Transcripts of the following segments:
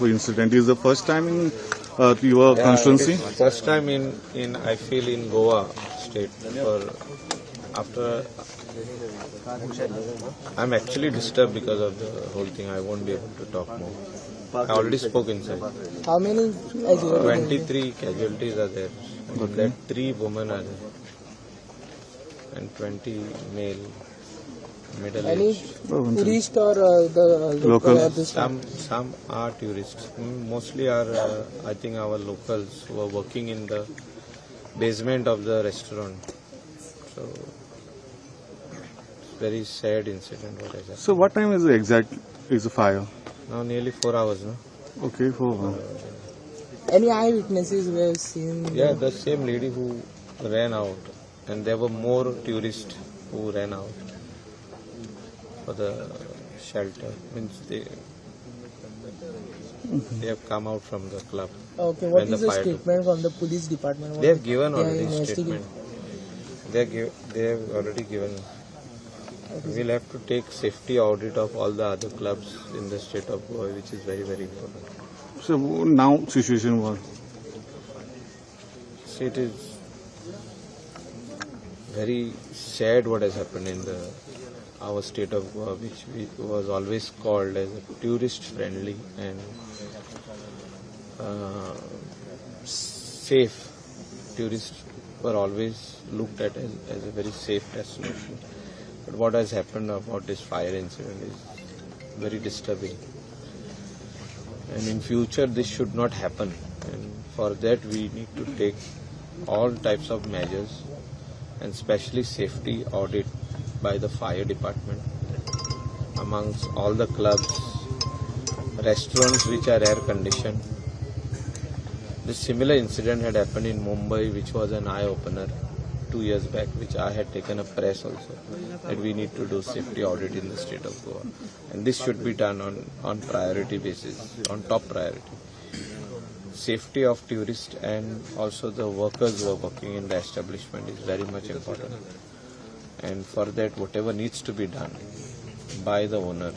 of incident. Is the first time in your constituency? First time in I feel in Goa state. After I'm actually disturbed because of the whole thing. I won't be able to talk more. I already spoke inside. How many? 23 casualties are there. In that 3 women are there. And 20 male, middle Any aged. tourist or the Local? Some are tourists. Mostly are, I think, our locals who are working in the basement of the restaurant. So, it's very sad incident what has happened. So what time is the fire? Now nearly 4 hours, no? Okay, 4 hours. Any eyewitnesses we have seen? Yeah, the same lady who ran out, and there were more tourists who ran out for the shelter. Means they have come out from the club. Okay, what when is the the fire statement from the police department? They have given They are already investigating. statement. They have already given. We'll have to take safety audit of all the other clubs in the state of Goa, which is very, very important. So now situation was? See, it is very sad what has happened in our state of Goa, which was always called as a tourist-friendly and safe. Tourists were always looked at as a very safe destination. But what has happened about this fire incident is very disturbing. And in future this should not happen. And for that we need to take all types of measures, and especially safety audit by the fire department amongst all the clubs, restaurants which are air conditioned. This similar incident had happened in Mumbai, which was an eye-opener 2 years back, which I had taken a press also, that we need to do safety audit in the state of Goa. And this should be done on priority basis, on top priority. Safety of tourists and also the workers who are working in the establishment is very much important. And for that, whatever needs to be done by the owner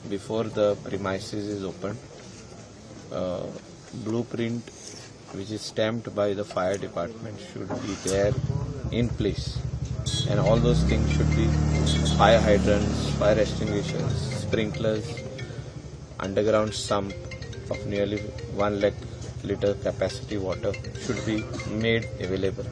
before the premises is opened, blueprint which is stamped by the fire department should be there in place, and all those things should be fire hydrants, fire extinguishers, sprinklers, underground sump of nearly 1 lakh liter capacity water should be made available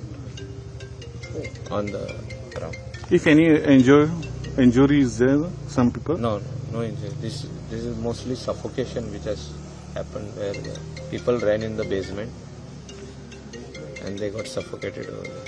on the ground. If any injury is there, some people? No injury. This is mostly suffocation which has happened, where the people ran in the basement and they got suffocated over there.